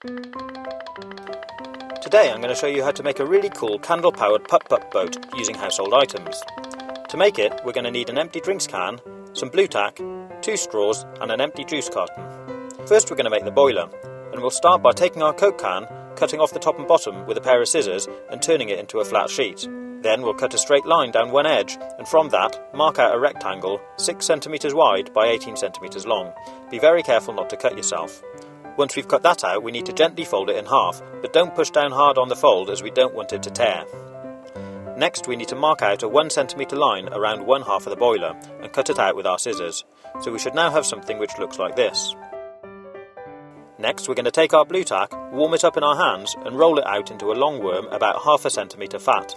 Today I'm going to show you how to make a really cool candle-powered putt-putt boat using household items. To make it, we're going to need an empty drinks can, some blue tack, 2 straws and an empty juice carton. First we're going to make the boiler, and we'll start by taking our Coke can, cutting off the top and bottom with a pair of scissors and turning it into a flat sheet. Then we'll cut a straight line down one edge, and from that mark out a rectangle 6 cm wide by 18 cm long. Be very careful not to cut yourself. Once we've cut that out, we need to gently fold it in half, but don't push down hard on the fold as we don't want it to tear. Next we need to mark out a 1 cm line around one half of the boiler and cut it out with our scissors. So we should now have something which looks like this. Next we're going to take our blue tack, warm it up in our hands and roll it out into a long worm about ½ cm fat.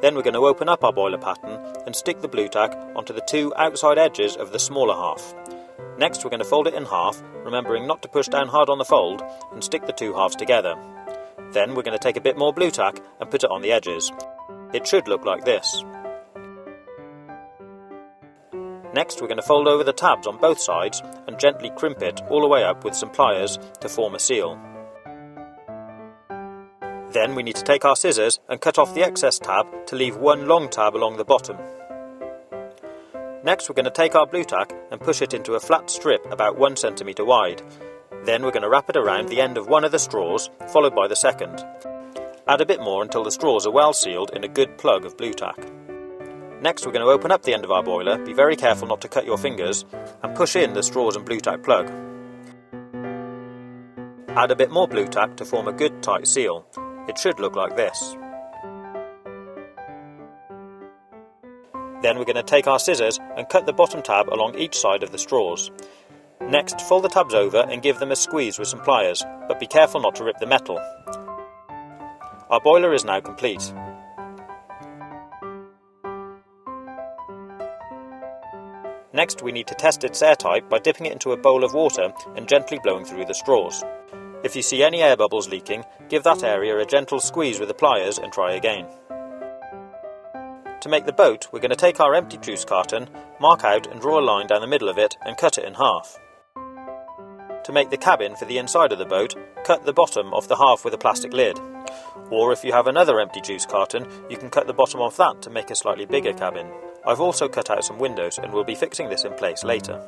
Then we're going to open up our boiler pattern and stick the blue tack onto the 2 outside edges of the smaller half. Next we're going to fold it in half, remembering not to push down hard on the fold, and stick the 2 halves together. Then we're going to take a bit more blue tack and put it on the edges. It should look like this. Next we're going to fold over the tabs on both sides and gently crimp it all the way up with some pliers to form a seal. Then we need to take our scissors and cut off the excess tab to leave one long tab along the bottom. Next we're going to take our blue tack and push it into a flat strip about 1 cm wide. Then we're going to wrap it around the end of one of the straws, followed by the second. Add a bit more until the straws are well sealed in a good plug of blue tack. Next we're going to open up the end of our boiler, be very careful not to cut your fingers, and push in the straws and blue tack plug. Add a bit more blue tack to form a good tight seal. It should look like this. Then we're going to take our scissors and cut the bottom tab along each side of the straws. Next, fold the tabs over and give them a squeeze with some pliers, but be careful not to rip the metal. Our boiler is now complete. Next, we need to test its airtight by dipping it into a bowl of water and gently blowing through the straws. If you see any air bubbles leaking, give that area a gentle squeeze with the pliers and try again. To make the boat, we're going to take our empty juice carton, mark out and draw a line down the middle of it and cut it in half. To make the cabin for the inside of the boat, cut the bottom off the half with a plastic lid. Or if you have another empty juice carton, you can cut the bottom off that to make a slightly bigger cabin. I've also cut out some windows and we'll be fixing this in place later.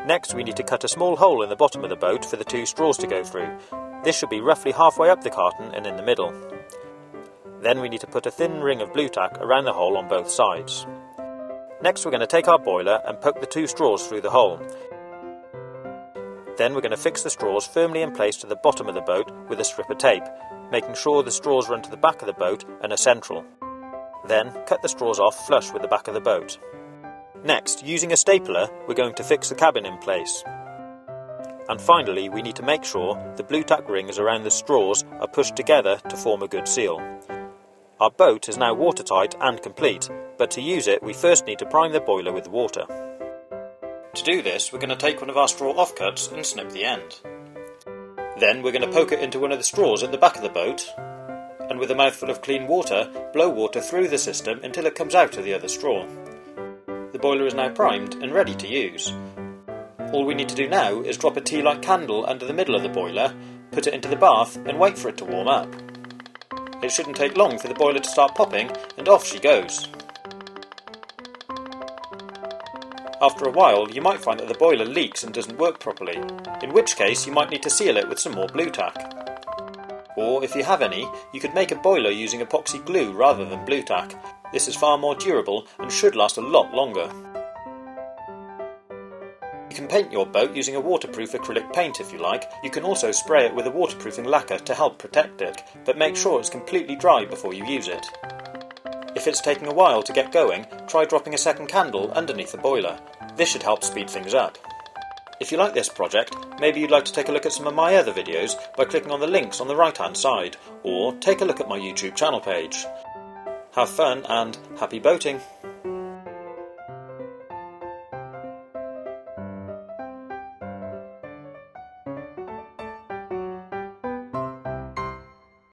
Next we need to cut a small hole in the bottom of the boat for the 2 straws to go through. This should be roughly halfway up the carton and in the middle. Then we need to put a thin ring of blue tack around the hole on both sides. Next we're going to take our boiler and poke the 2 straws through the hole. Then we're going to fix the straws firmly in place to the bottom of the boat with a strip of tape, making sure the straws run to the back of the boat and are central. Then cut the straws off flush with the back of the boat. Next, using a stapler, we're going to fix the cabin in place. And finally, we need to make sure the blue tack rings around the straws are pushed together to form a good seal. Our boat is now watertight and complete, but to use it we first need to prime the boiler with water. To do this, we're going to take one of our straw offcuts and snip the end. Then we're going to poke it into one of the straws at the back of the boat, and with a mouthful of clean water, blow water through the system until it comes out of the other straw. The boiler is now primed and ready to use. All we need to do now is drop a tea-light candle under the middle of the boiler, put it into the bath and wait for it to warm up. It shouldn't take long for the boiler to start popping, and off she goes. After a while, you might find that the boiler leaks and doesn't work properly, in which case you might need to seal it with some more blue tack. Or, if you have any, you could make a boiler using epoxy glue rather than blue tack. This is far more durable and should last a lot longer. You can paint your boat using a waterproof acrylic paint if you like. You can also spray it with a waterproofing lacquer to help protect it, but make sure it's completely dry before you use it. If it's taking a while to get going, try dropping a second candle underneath the boiler. This should help speed things up. If you like this project, maybe you'd like to take a look at some of my other videos by clicking on the links on the right hand side, or take a look at my YouTube channel page. Have fun and happy boating!